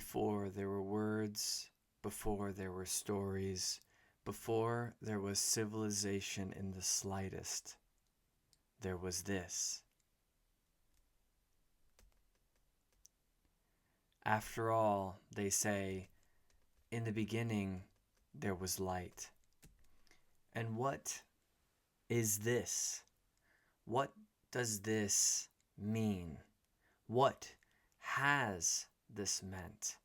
Before there were words, before there were stories, before there was civilization in the slightest, there was this. After all, they say, in the beginning there was light. And what is this? What does this mean? What has this meant?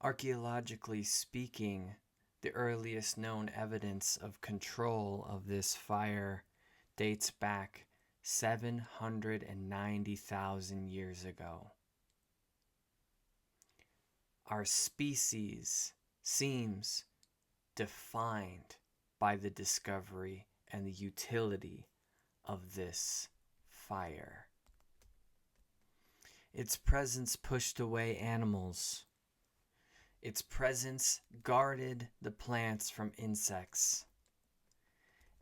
Archaeologically speaking, the earliest known evidence of control of this fire dates back 790,000 years ago. Our species seems defined by the discovery and the utility of this fire. Its presence pushed away animals. Its presence guarded the plants from insects.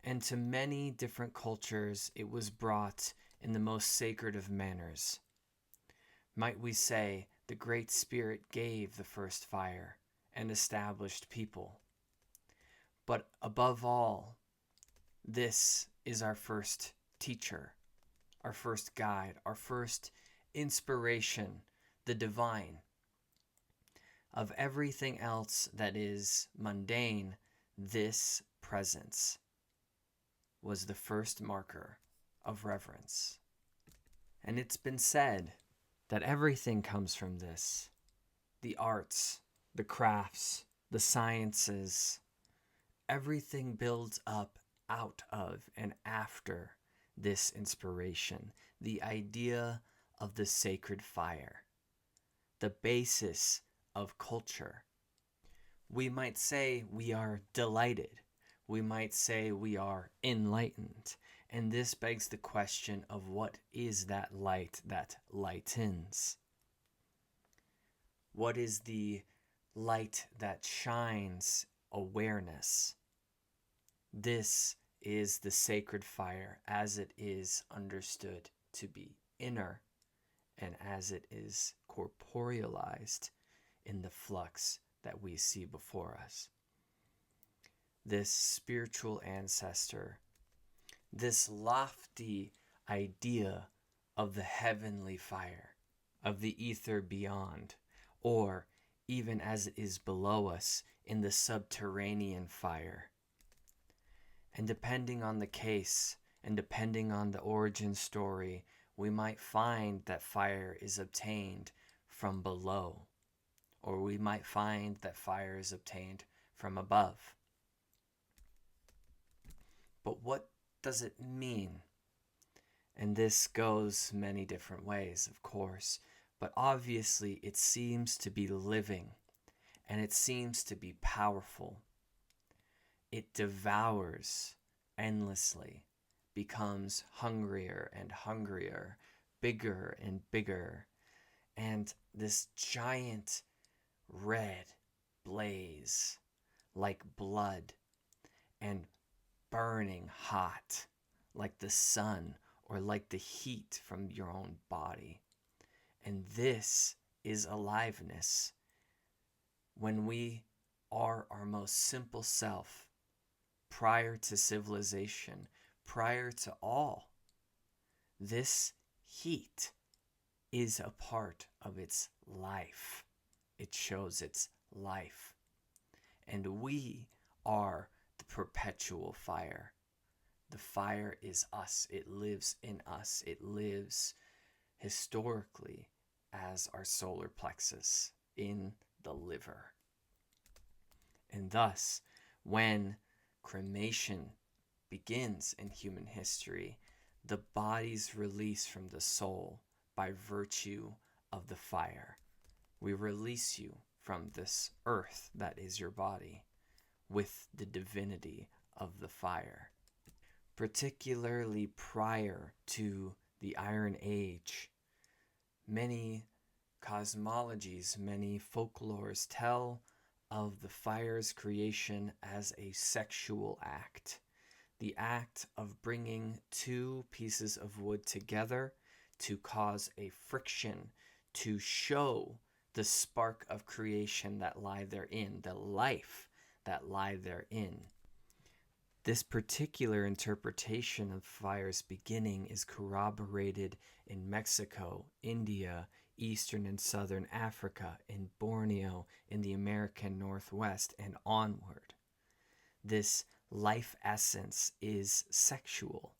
And to many different cultures, it was brought in the most sacred of manners. Might we say, the Great Spirit gave the first fire and established people. But above all, this is our first teacher, our first guide, our first inspiration, the divine. Of everything else that is mundane, this presence was the first marker of reverence. And it's been said that everything comes from this. The arts, the crafts, the sciences, everything builds up out of and after this inspiration. The idea of the sacred fire, the basis of culture. We might say we are delighted. We might say we are enlightened. And this begs the question of what is that light that lightens? What is the light that shines awareness? This is the sacred fire as it is understood to be inner and as it is corporealized in the flux that we see before us. This spiritual ancestor, this lofty idea of the heavenly fire, of the ether beyond, or even as it is below us in the subterranean fire. And depending on the case and depending on the origin story, we might find that fire is obtained from below, or we might find that fire is obtained from above. But what does it mean? And this goes many different ways, of course, but obviously it seems to be living, and it seems to be powerful. It devours endlessly, becomes hungrier and hungrier, bigger and bigger, and this giant red blaze like blood and burning hot like the sun or like the heat from your own body. And this is aliveness. When we are our most simple self, prior to civilization, prior to all, this heat is a part of its life. It shows its life. And we are the perpetual fire. The fire is us. It lives in us. It lives historically as our solar plexus in the liver. And thus, when cremation begins in human history, the body's release from the soul by virtue of the fire. We release you from this earth that is your body with the divinity of the fire. Particularly prior to the Iron Age, many cosmologies, many folklores tell of the fire's creation as a sexual act. The act of bringing two pieces of wood together to cause a friction, to show the spark of creation that lie therein, the life that lie therein. This particular interpretation of fire's beginning is corroborated in Mexico, India, Eastern and Southern Africa, in Borneo, in the American Northwest, and onward. This life essence is sexual,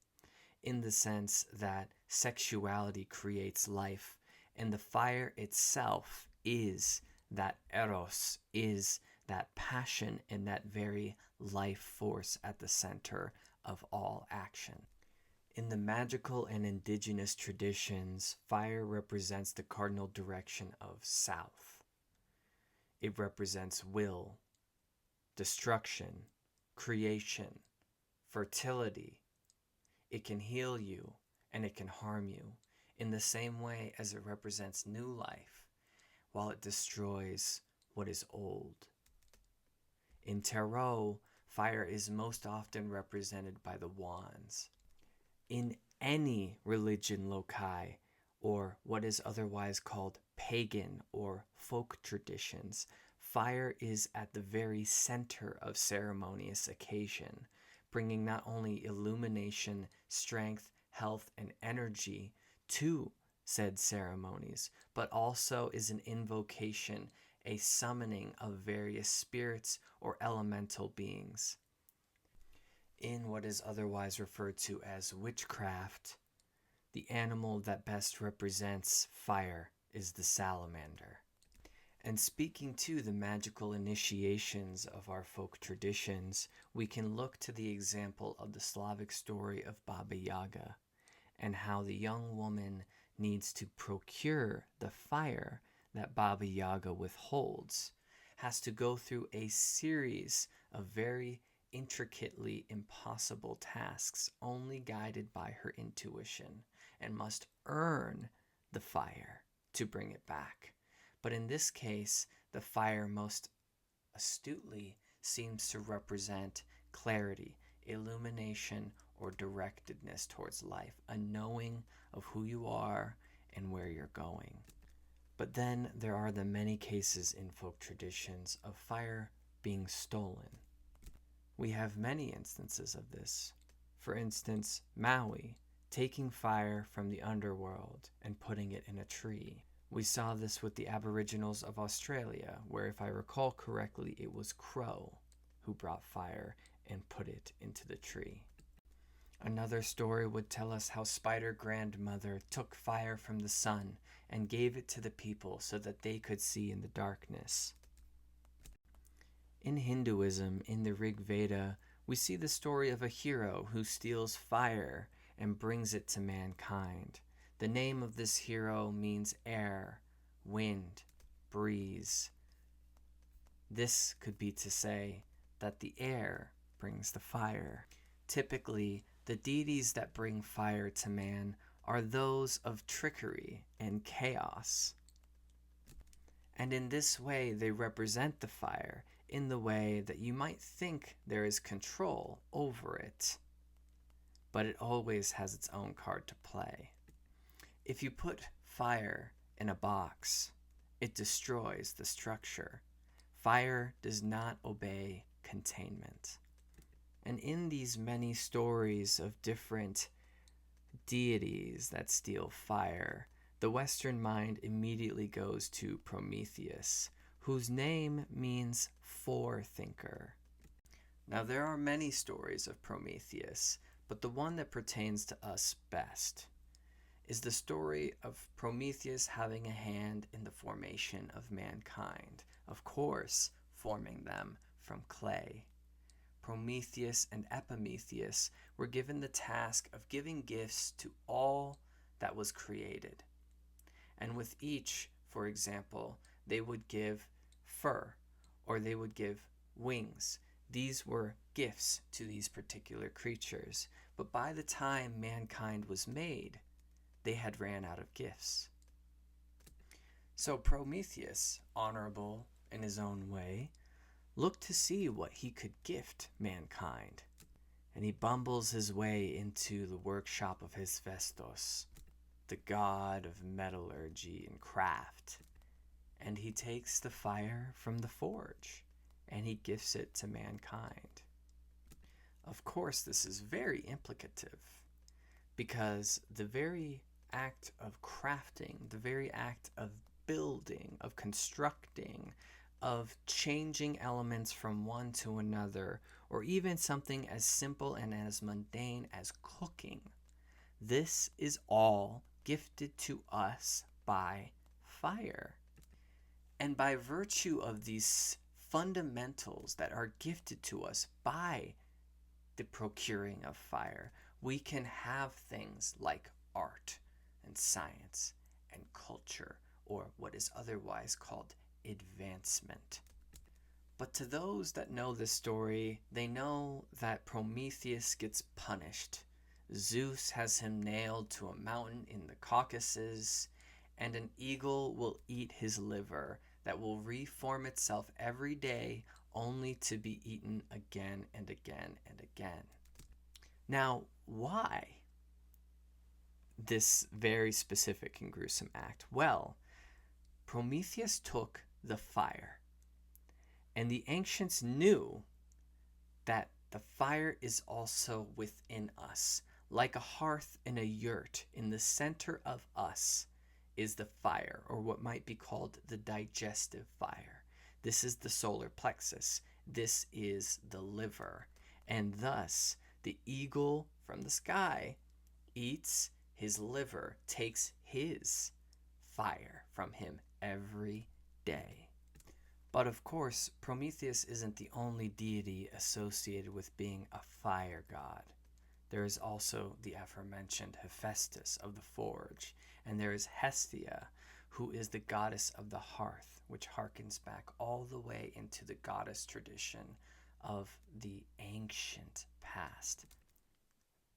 in the sense that sexuality creates life, and the fire itself is that eros, is that passion and that very life force at the center of all action. In the magical and indigenous traditions, fire represents the cardinal direction of south. It represents will, destruction, creation, fertility. It can heal you and it can harm you in the same way as it represents new life, while it destroys what is old. In tarot, fire is most often represented by the wands. In any religion loci, or what is otherwise called pagan or folk traditions, fire is at the very center of ceremonious occasion, bringing not only illumination, strength, health, and energy to said ceremonies, but also is an invocation, a summoning of various spirits or elemental beings. In what is otherwise referred to as witchcraft, the animal that best represents fire is the salamander. And speaking to the magical initiations of our folk traditions, we can look to the example of the Slavic story of Baba Yaga, and how the young woman needs to procure the fire that Baba Yaga withholds, has to go through a series of very intricately impossible tasks only guided by her intuition, and must earn the fire to bring it back. But in this case, the fire most astutely seems to represent clarity, illumination, or directedness towards life, a knowing of who you are and where you're going. But then there are the many cases in folk traditions of fire being stolen. We have many instances of this. For instance, Maui taking fire from the underworld and putting it in a tree. We saw this with the Aboriginals of Australia, where if I recall correctly, it was Crow who brought fire and put it into the tree. Another story would tell us how Spider Grandmother took fire from the sun and gave it to the people so that they could see in the darkness. In Hinduism, in the Rig Veda, we see the story of a hero who steals fire and brings it to mankind. The name of this hero means air, wind, breeze. This could be to say that the air brings the fire. Typically, the deities that bring fire to man are those of trickery and chaos. And in this way, they represent the fire in the way that you might think there is control over it, but it always has its own card to play. If you put fire in a box, it destroys the structure. Fire does not obey containment. And in these many stories of different deities that steal fire, the Western mind immediately goes to Prometheus, whose name means forethinker. Now, there are many stories of Prometheus, but the one that pertains to us best is the story of Prometheus having a hand in the formation of mankind, of course, forming them from clay. Prometheus and Epimetheus were given the task of giving gifts to all that was created. And with each, for example, they would give fur, or they would give wings. These were gifts to these particular creatures. But by the time mankind was made, they had ran out of gifts. So Prometheus, honorable in his own way, looked to see what he could gift mankind. And he bumbles his way into the workshop of Hephaestus. the god of metallurgy and craft, and he takes the fire from the forge and he gifts it to mankind. Of course, this is very implicative because the very act of crafting, the very act of building, of constructing, of changing elements from one to another, or even something as simple and as mundane as cooking, this is all gifted to us by fire. And by virtue of these fundamentals that are gifted to us by the procuring of fire, we can have things like art and science and culture, or what is otherwise called advancement. But to those that know this story, they know that Prometheus gets punished. Zeus has him nailed to a mountain in the Caucasus, and an eagle will eat his liver that will reform itself every day, only to be eaten again and again and again. Now, why this very specific and gruesome act? Well, Prometheus took the fire, and the ancients knew that the fire is also within us. Like a hearth in a yurt, in the center of us is the fire, or what might be called the digestive fire. This is the solar plexus. This is the liver. And thus, the eagle from the sky eats his liver, takes his fire from him every day. But of course, Prometheus isn't the only deity associated with being a fire god. There is also the aforementioned Hephaestus of the forge, and there is Hestia, who is the goddess of the hearth, which harkens back all the way into the goddess tradition of the ancient past.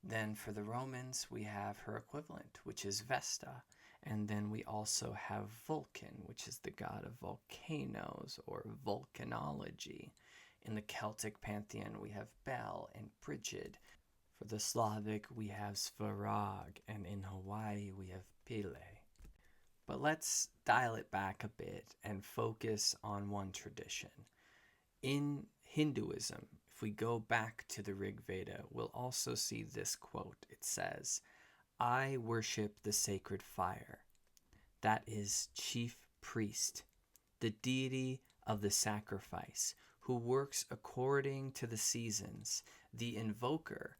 Then for the Romans, we have her equivalent, which is Vesta. And then we also have Vulcan, which is the god of volcanoes or volcanology. In the Celtic pantheon, we have Bel and Brigid. For the Slavic, we have Svarog, and in Hawaii, we have Pele. But let's dial it back a bit and focus on one tradition. In Hinduism, if we go back to the Rig Veda, we'll also see this quote. It says, "I worship the sacred fire. That is chief priest, the deity of the sacrifice, who works according to the seasons, the invoker,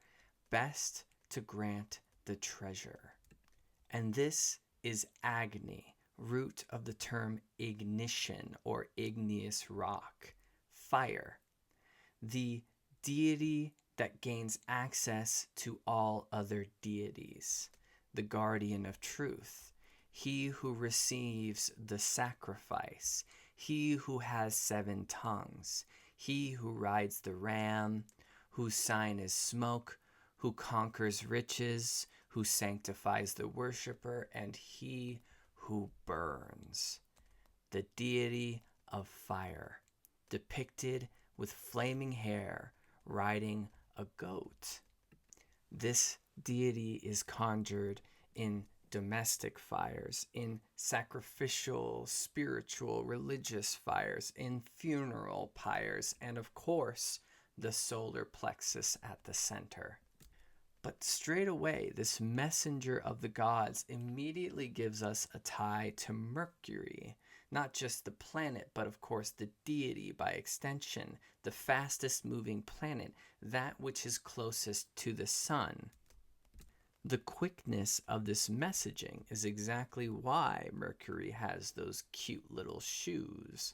best to grant the treasure." And this is Agni, root of the term ignition or igneous rock, fire, the deity that gains access to all other deities, the guardian of truth, he who receives the sacrifice, he who has 7 tongues, he who rides the ram, whose sign is smoke, who conquers riches, who sanctifies the worshipper, and he who burns. The deity of fire, depicted with flaming hair, riding a goat. This deity is conjured in domestic fires, in sacrificial, spiritual, religious fires, in funeral pyres, and of course, the solar plexus at the center. But straight away, this messenger of the gods immediately gives us a tie to Mercury. Not just the planet, but of course the deity by extension, the fastest moving planet, that which is closest to the sun. The quickness of this messaging is exactly why Mercury has those cute little shoes.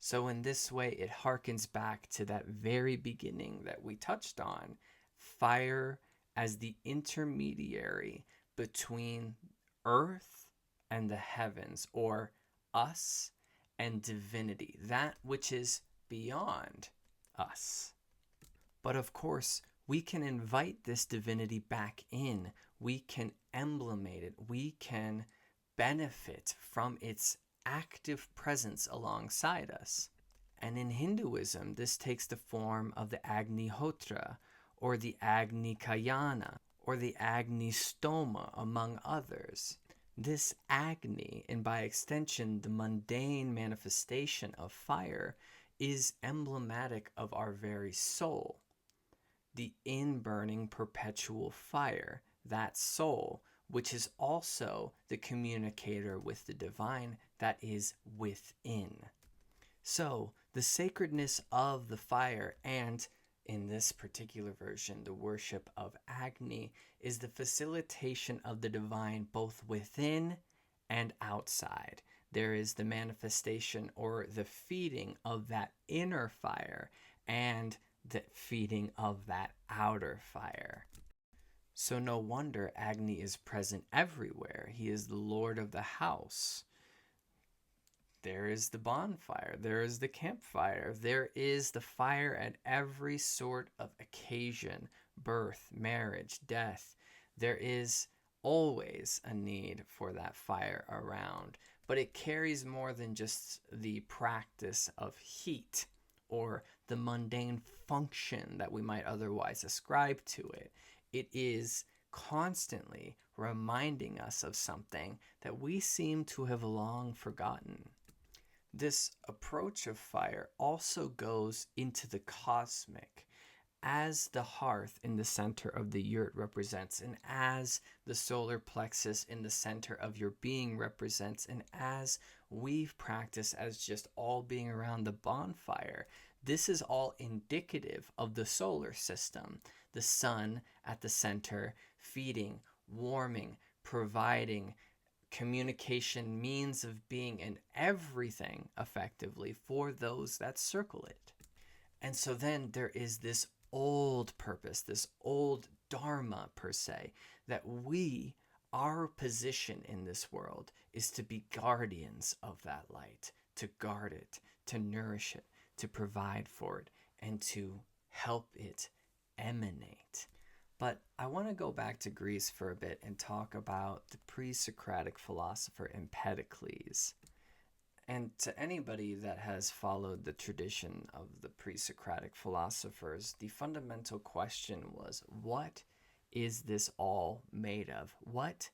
So in this way, it harkens back to that very beginning that we touched on, fire as the intermediary between earth and the heavens, or us and divinity, that which is beyond us. But of course, we can invite this divinity back in. We can emblemate it. We can benefit from its active presence alongside us. And in Hinduism, this takes the form of the Agnihotra, or the Agni Kayana, or the Agni stoma, among others. This Agni, and by extension the mundane manifestation of fire, is emblematic of our very soul. The in-burning perpetual fire, that soul, which is also the communicator with the divine that is within. So, the sacredness of the fire, and in this particular version, the worship of Agni, is the facilitation of the divine both within and outside. There is the manifestation or the feeding of that inner fire and the feeding of that outer fire. So no wonder Agni is present everywhere. He is the lord of the house. There is the bonfire. There is the campfire. There is the fire at every sort of occasion, birth, marriage, death. There is always a need for that fire around. But it carries more than just the practice of heat or the mundane function that we might otherwise ascribe to it. It is constantly reminding us of something that we seem to have long forgotten. This approach of fire also goes into the cosmic, as the hearth in the center of the yurt represents, and as the solar plexus in the center of your being represents, and as we've practiced as just all being around the bonfire. This is all indicative of the solar system, the sun at the center, feeding, warming, providing, communication, means of being, and everything effectively for those that circle it. And so then there is this old purpose, this old dharma per se, that our position in this world is to be guardians of that light, to guard it, to nourish it, to provide for it, and to help it emanate. But I want to go back to Greece for a bit and talk about the pre-Socratic philosopher Empedocles. And to anybody that has followed the tradition of the pre-Socratic philosophers, the fundamental question was, what is this all made of? What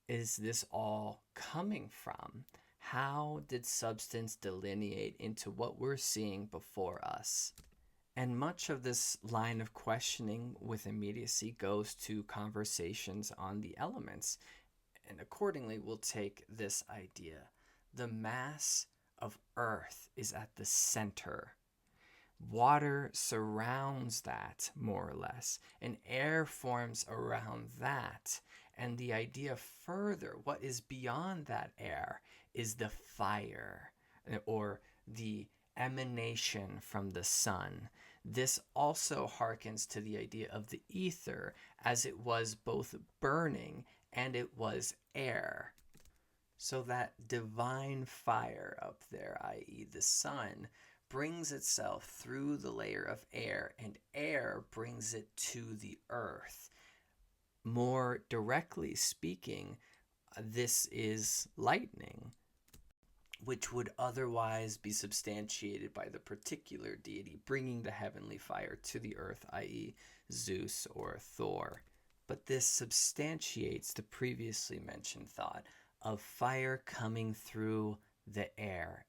is this all coming from? How did substance delineate into what we're seeing before us? And much of this line of questioning with immediacy goes to conversations on the elements. And accordingly, we'll take this idea. The mass of earth is at the center. Water surrounds that, more or less, and air forms around that. And the idea further, what is beyond that air, is the fire, or the emanation from the sun. This also harkens to the idea of the ether, as it was both burning and it was air. So that divine fire up there, i.e. the sun, brings itself through the layer of air, and air brings it to the earth. More directly speaking, this is lightning, which would otherwise be substantiated by the particular deity bringing the heavenly fire to the earth, i.e. Zeus or Thor. But this substantiates the previously mentioned thought of fire coming through the air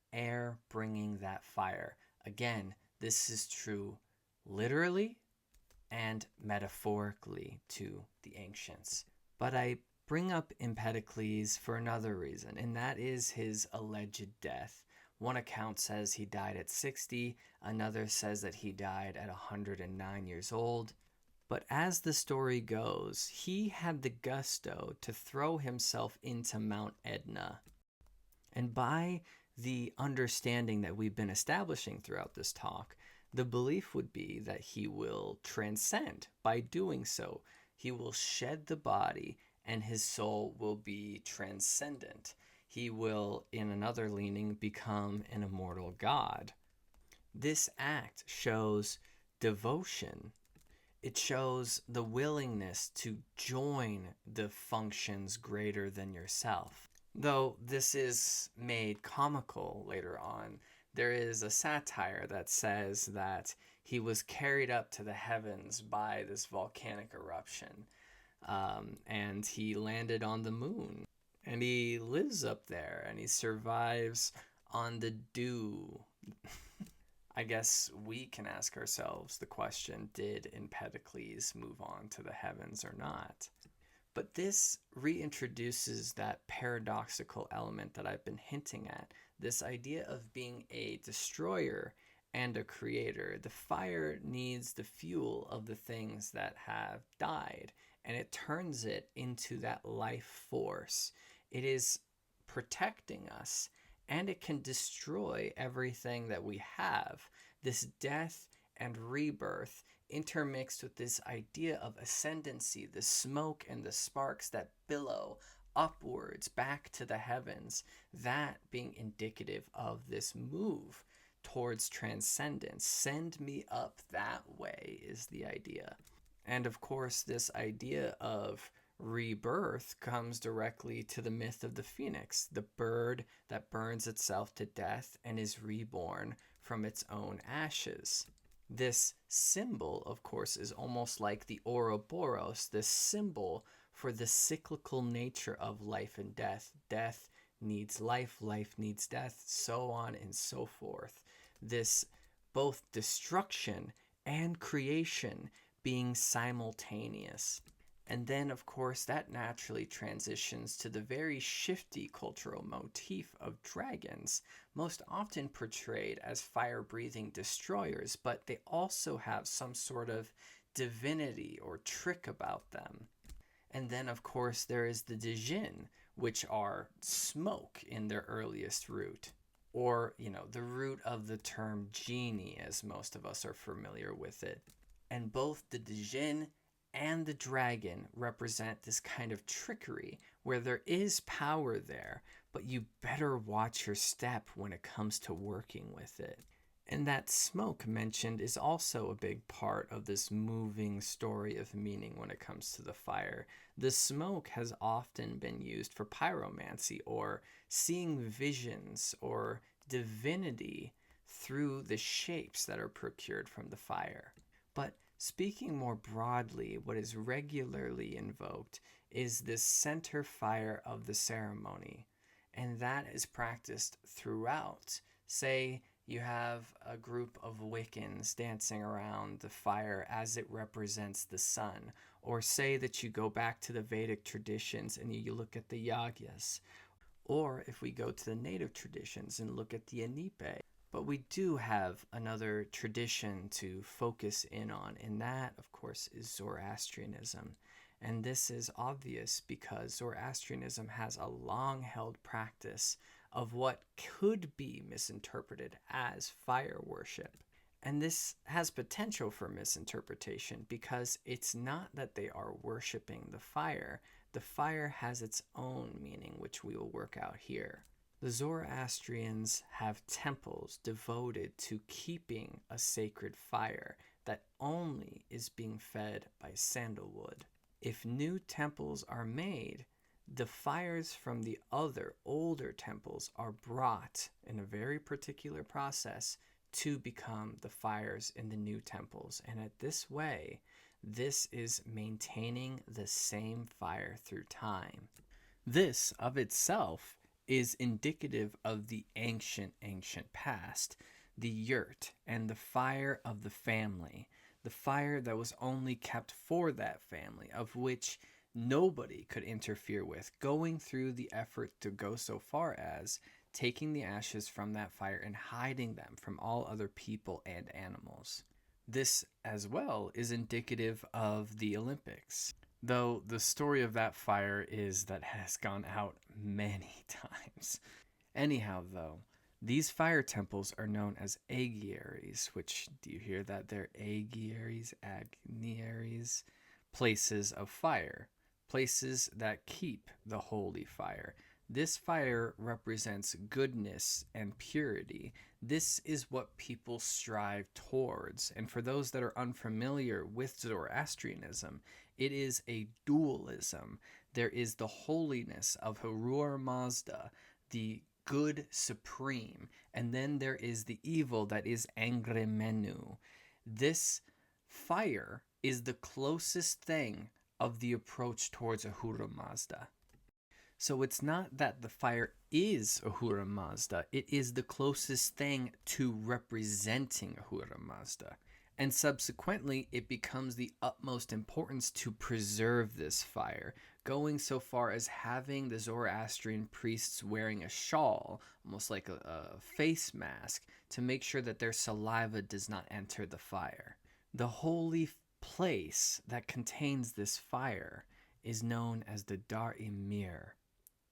bringing that fire. Again, this is true literally and metaphorically to the ancients. But I bring up Empedocles for another reason, and that is his alleged death. One account says he died at 60, another says that he died at 109 years old. But as the story goes, he had the gusto to throw himself into Mount Etna. And by the understanding that we've been establishing throughout this talk, the belief would be that he will transcend. By doing so, he will shed the body and his soul will be transcendent. He will, in another leaning, become an immortal god. This act shows devotion. It shows the willingness to join the functions greater than yourself. Though this is made comical later on, there is a satire that says that he was carried up to the heavens by this volcanic eruption. And he landed on the moon. And he lives up there, and he survives on the dew. I guess we can ask ourselves the question, did Empedocles move on to the heavens or not? But this reintroduces that paradoxical element that I've been hinting at, this idea of being a destroyer and a creator. The fire needs the fuel of the things that have died, and it turns it into that life force. It is protecting us, and it can destroy everything that we have. This death and rebirth intermixed with this idea of ascendancy, the smoke and the sparks that billow upwards back to the heavens, that being indicative of this move towards transcendence. Send me up that way is the idea. And of course, this idea of rebirth comes directly to the myth of the phoenix, the bird that burns itself to death and is reborn from its own ashes. This symbol, of course, is almost like the Ouroboros, this symbol for the cyclical nature of life and death. Death needs life, life needs death, so on and so forth. This both destruction and creation being simultaneous. And then, of course, that naturally transitions to the very shifty cultural motif of dragons, most often portrayed as fire-breathing destroyers, but they also have some sort of divinity or trick about them. And then, of course, there is the Djinn, which are smoke in their earliest root. Or, the root of the term genie, as most of us are familiar with it. And both the Djinn and the dragon represent this kind of trickery where there is power there, but you better watch your step when it comes to working with it. And that smoke mentioned is also a big part of this moving story of meaning when it comes to the fire. The smoke has often been used for pyromancy, or seeing visions or divinity through the shapes that are procured from the fire. But speaking more broadly, what is regularly invoked is this center fire of the ceremony, and that is practiced throughout. Say you have a group of Wiccans dancing around the fire as it represents the sun, or say that you go back to the Vedic traditions and you look at the yagyas, or if we go to the native traditions and look at the Anipe. But we do have another tradition to focus in on, and that, of course, is Zoroastrianism. And this is obvious because Zoroastrianism has a long-held practice of what could be misinterpreted as fire worship. And this has potential for misinterpretation because it's not that they are worshiping the fire. The fire has its own meaning, which we will work out here. The Zoroastrians have temples devoted to keeping a sacred fire that only is being fed by sandalwood. If new temples are made, the fires from the other older temples are brought in a very particular process to become the fires in the new temples. And at this way, this is maintaining the same fire through time. This of itself is indicative of the ancient past, the yurt and the fire of the family, the fire that was only kept for that family, of which nobody could interfere with, going through the effort to go so far as taking the ashes from that fire and hiding them from all other people and animals. This as well is indicative of the Olympics. Though the story of that fire is that has gone out many times. Anyhow, though, these fire temples are known as agiaries, which, do you hear that? They're agiaries, agniaries, places of fire, places that keep the holy fire. This fire represents goodness and purity. This is what people strive towards. And for those that are unfamiliar with Zoroastrianism, it is a dualism. There is the holiness of Harur Mazda, the good supreme, and then there is the evil that is Angremenu. This fire is the closest thing of the approach towards Ahura Mazda. So it's not that the fire is Ahura Mazda, it is the closest thing to representing Ahura Mazda. And subsequently, it becomes the utmost importance to preserve this fire, going so far as having the Zoroastrian priests wearing a shawl, almost like a face mask, to make sure that their saliva does not enter the fire. The holy place that contains this fire is known as the Dar-Emir,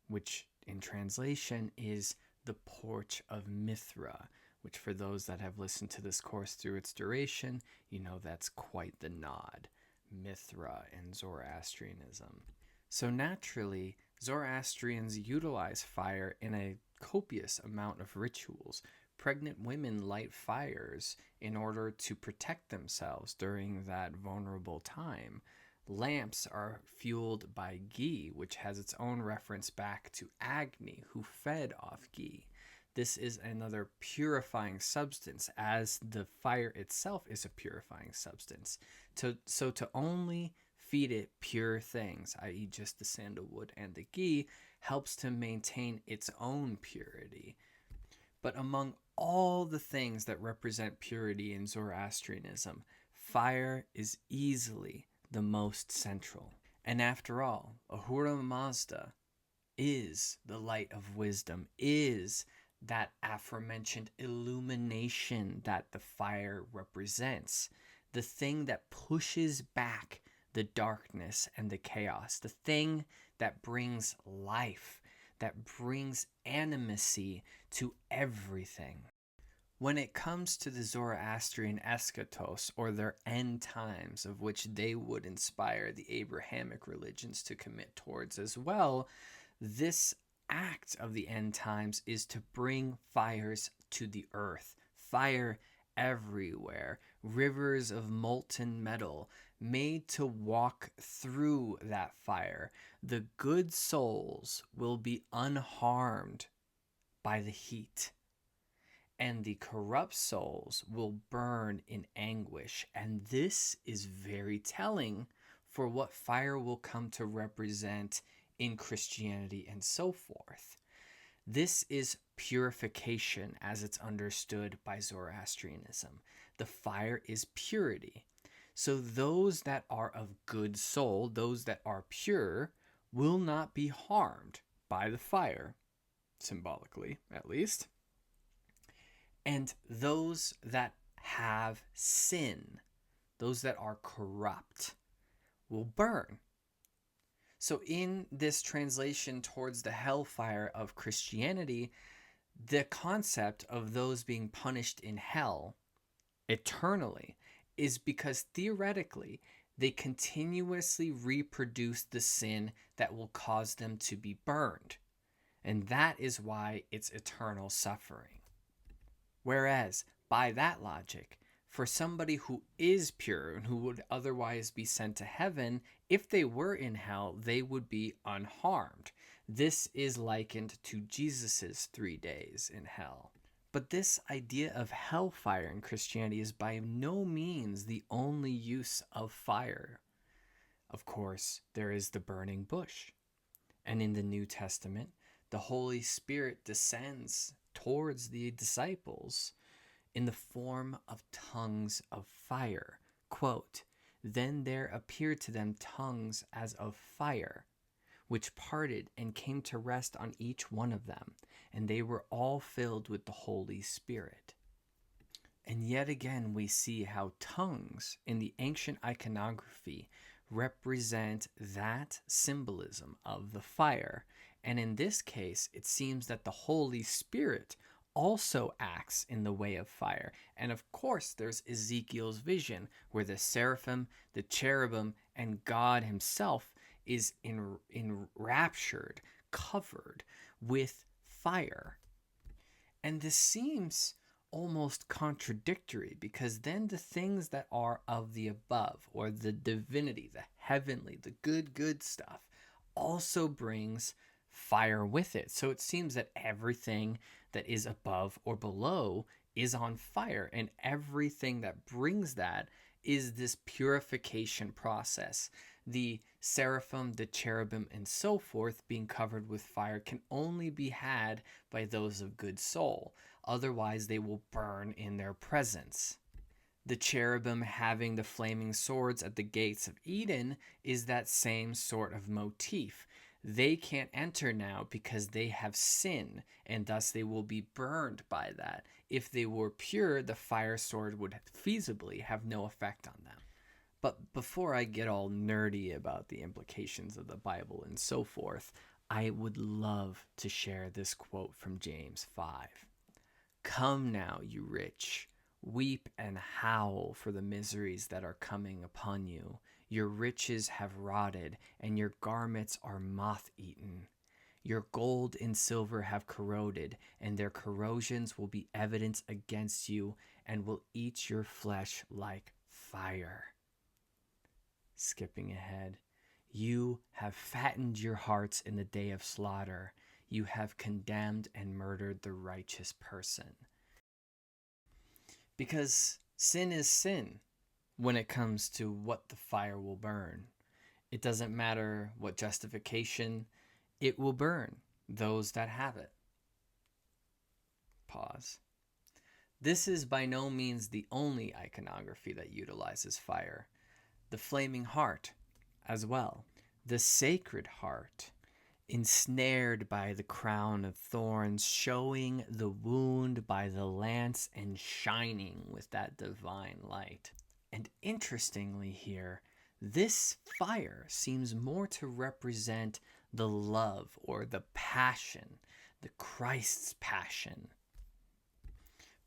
which in translation is the Porch of Mithra, which for those that have listened to this course through its duration, you know that's quite the nod. Mithra and Zoroastrianism. So naturally, Zoroastrians utilize fire in a copious amount of rituals. Pregnant women light fires in order to protect themselves during that vulnerable time. Lamps are fueled by ghee, which has its own reference back to Agni, who fed off ghee. This is another purifying substance, as the fire itself is a purifying substance. So to only feed it pure things, i.e. just the sandalwood and the ghee, helps to maintain its own purity. But among all the things that represent purity in Zoroastrianism, fire is easily the most central. And after all, Ahura Mazda is the light of wisdom, is that aforementioned illumination that the fire represents, the thing that pushes back the darkness and the chaos, the thing that brings life, that brings animacy to everything. When it comes to the Zoroastrian eschatos, or their end times, of which they would inspire the Abrahamic religions to commit towards as well, this act of the end times is to bring fires to the earth. Fire everywhere. Rivers of molten metal made to walk through that fire. The good souls will be unharmed by the heat, and the corrupt souls will burn in anguish. And this is very telling for what fire will come to represent in Christianity and so forth. This is purification as it's understood by Zoroastrianism. The fire is purity. So those that are of good soul, those that are pure, will not be harmed by the fire, symbolically at least. And those that have sin, those that are corrupt, will burn. So in this translation towards the hellfire of Christianity, the concept of those being punished in hell eternally is because theoretically they continuously reproduce the sin that will cause them to be burned. And that is why it's eternal suffering. Whereas, by that logic, for somebody who is pure and who would otherwise be sent to heaven, if they were in hell, they would be unharmed. This is likened to Jesus's 3 days in hell. But this idea of hellfire in Christianity is by no means the only use of fire. Of course, there is the burning bush. And in the New Testament, the Holy Spirit descends towards the disciples in the form of tongues of fire. Quote, "Then there appeared to them tongues as of fire, which parted and came to rest on each one of them, and they were all filled with the Holy Spirit." And yet again we see how tongues in the ancient iconography represent that symbolism of the fire. And in this case, it seems that the Holy Spirit also acts in the way of fire. And of course, there's Ezekiel's vision where the seraphim, the cherubim, and God himself is enraptured, covered with fire. And this seems almost contradictory, because then the things that are of the above, or the divinity, the heavenly, the good stuff, also brings fire with it. So it seems that everything that is above or below is on fire, and everything that brings that is this purification process. The seraphim, the cherubim, and so forth being covered with fire can only be had by those of good soul. Otherwise, they will burn in their presence. The cherubim having the flaming swords at the gates of Eden is that same sort of motif. They can't enter now because they have sin, and thus they will be burned by that. If they were pure, the fire sword would feasibly have no effect on them. But before I get all nerdy about the implications of the Bible and so forth, I would love to share this quote from James 5. Come now, you rich, weep and howl for the miseries that are coming upon you. Your riches have rotted, and your garments are moth-eaten. Your gold and silver have corroded, and their corrosions will be evidence against you, and will eat your flesh like fire. Skipping ahead. You have fattened your hearts in the day of slaughter. You have condemned and murdered the righteous person. Because sin is sin when it comes to what the fire will burn. It doesn't matter what justification, it will burn those that have it. Pause. This is by no means the only iconography that utilizes fire. The flaming heart as well. The sacred heart, ensnared by the crown of thorns, showing the wound by the lance and shining with that divine light. And interestingly here, this fire seems more to represent the love or the passion, the Christ's passion.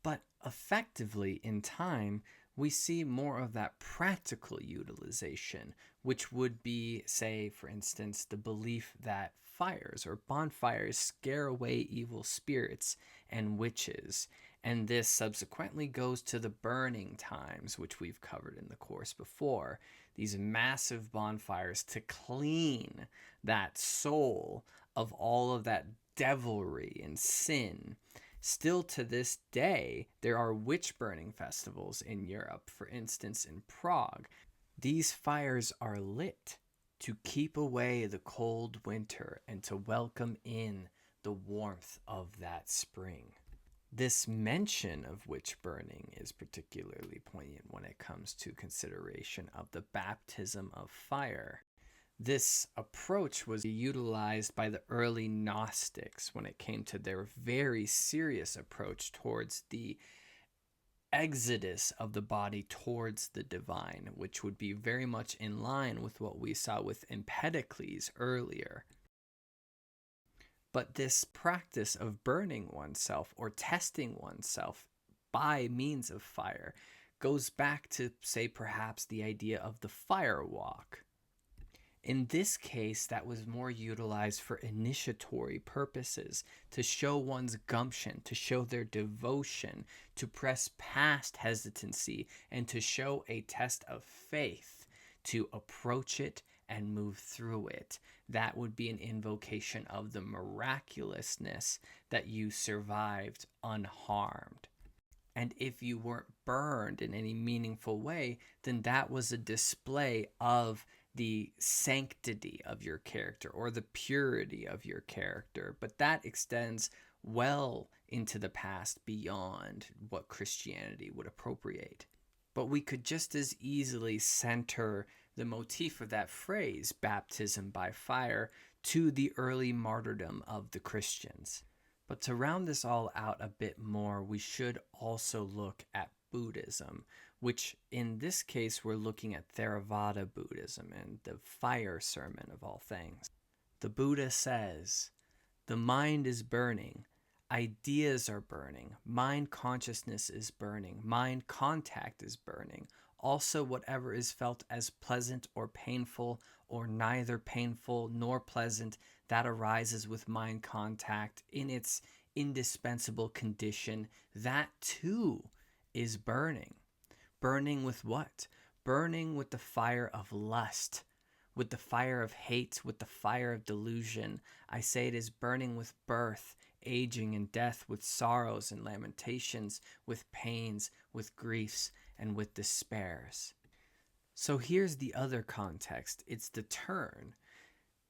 But effectively, in time, we see more of that practical utilization, which would be, say, for instance, the belief that fires or bonfires scare away evil spirits and witches. And this subsequently goes to the burning times, which we've covered in the course before. These massive bonfires to clean that soul of all of that devilry and sin. Still to this day, there are witch burning festivals in Europe, for instance in Prague. These fires are lit to keep away the cold winter and to welcome in the warmth of that spring. This mention of witch burning is particularly poignant when it comes to consideration of the baptism of fire. This approach was utilized by the early Gnostics when it came to their very serious approach towards the exodus of the body towards the divine, which would be very much in line with what we saw with Empedocles earlier. But this practice of burning oneself or testing oneself by means of fire goes back to, say, perhaps the idea of the fire walk. In this case, that was more utilized for initiatory purposes, to show one's gumption, to show their devotion, to press past hesitancy, and to show a test of faith, to approach it and move through it. That would be an invocation of the miraculousness that you survived unharmed. And if you weren't burned in any meaningful way, then that was a display of the sanctity of your character or the purity of your character. But that extends well into the past beyond what Christianity would appropriate. But we could just as easily center the motif of that phrase, baptism by fire, to the early martyrdom of the Christians. But to round this all out a bit more, we should also look at Buddhism, which in this case we're looking at Theravada Buddhism and the fire sermon of all things. The Buddha says, the mind is burning, ideas are burning, mind consciousness is burning, mind contact is burning. Also whatever is felt as pleasant or painful or neither painful nor pleasant, that arises with mind contact in its indispensable condition, that too is burning. Burning with what? Burning with the fire of lust, with the fire of hate, with the fire of delusion. I say it is burning with birth aging and death, with sorrows and lamentations, with pains, with griefs, and with despairs. So here's the other context. It's the turn.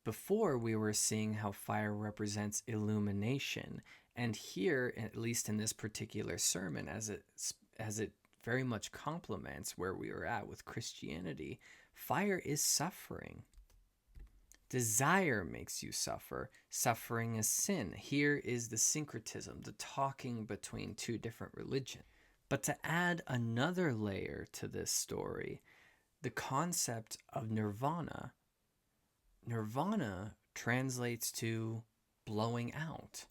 Before, we were seeing how fire represents illumination, and here, at least in this particular sermon, as it very much complements where we were at with Christianity, fire is suffering. Desire makes you suffer. Suffering is sin. Here is the syncretism, the talking between two different religions. But to add another layer to this story, the concept of nirvana. Nirvana translates to blowing out.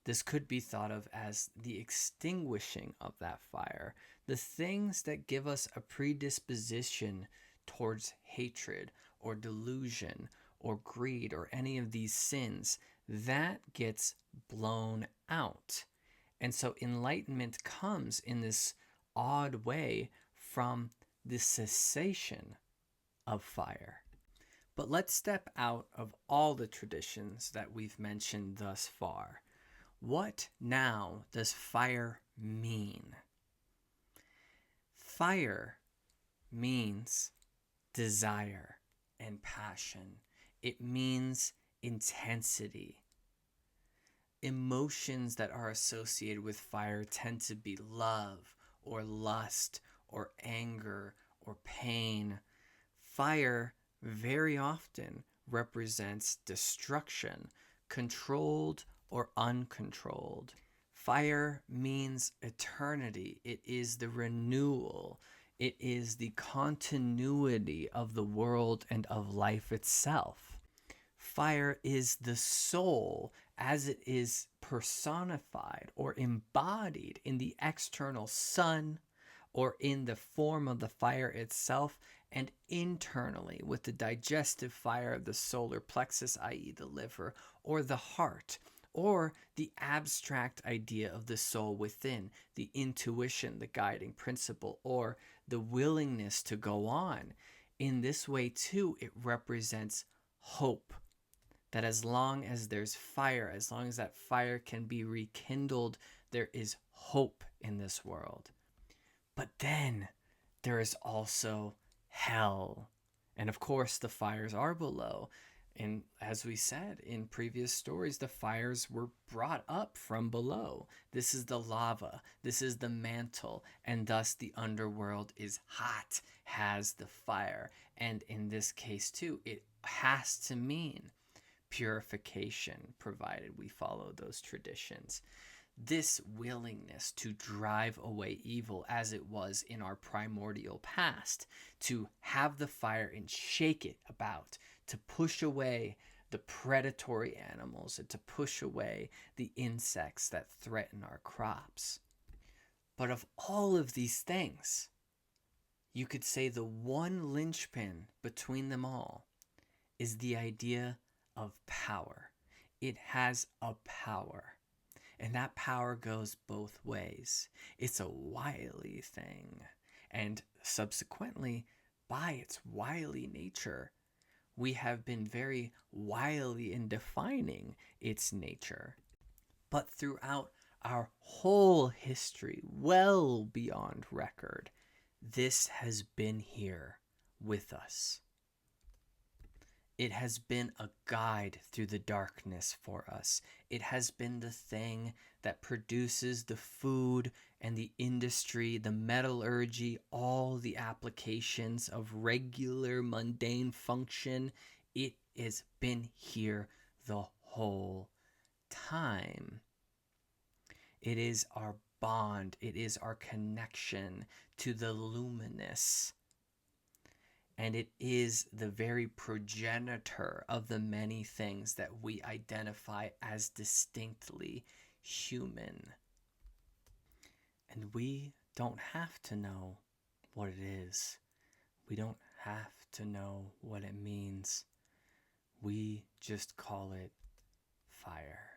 This could be thought of as the extinguishing of that fire. The things that give us a predisposition towards hatred or delusion or greed or any of these sins, that gets blown out. And so enlightenment comes in this odd way from the cessation of fire. But let's step out of all the traditions that we've mentioned thus far. What now does fire mean? Fire means desire and passion. It means intensity. Emotions that are associated with fire tend to be love or lust or anger or pain. Fire very often represents destruction, controlled or uncontrolled. Fire means eternity. It is the renewal. It is the continuity of the world and of life itself. Fire is the soul as it is personified or embodied in the external sun or in the form of the fire itself, and internally with the digestive fire of the solar plexus, i.e. the liver, or the heart, or the abstract idea of the soul within, the intuition, the guiding principle, or the willingness to go on. In this way, too, it represents hope. That as long as there's fire, as long as that fire can be rekindled, there is hope in this world. But then there is also hell. And of course, the fires are below. And as we said in previous stories, the fires were brought up from below. This is the lava. This is the mantle. And thus the underworld is hot, has the fire. And in this case, too, it has to mean purification, provided we follow those traditions. This willingness to drive away evil as it was in our primordial past, to have the fire and shake it about, to push away the predatory animals and to push away the insects that threaten our crops. But of all of these things, you could say the one linchpin between them all is the idea of power. It has a power. And that power goes both ways. It's a wily thing. And subsequently, by its wily nature, we have been very wily in defining its nature. But throughout our whole history, well beyond record, this has been here with us. It has been a guide through the darkness for us. It has been the thing that produces the food and the industry, the metallurgy, all the applications of regular mundane function. It has been here the whole time. It is our bond. It is our connection to the luminous. And it is the very progenitor of the many things that we identify as distinctly human. And we don't have to know what it is. We don't have to know what it means. We just call it fire.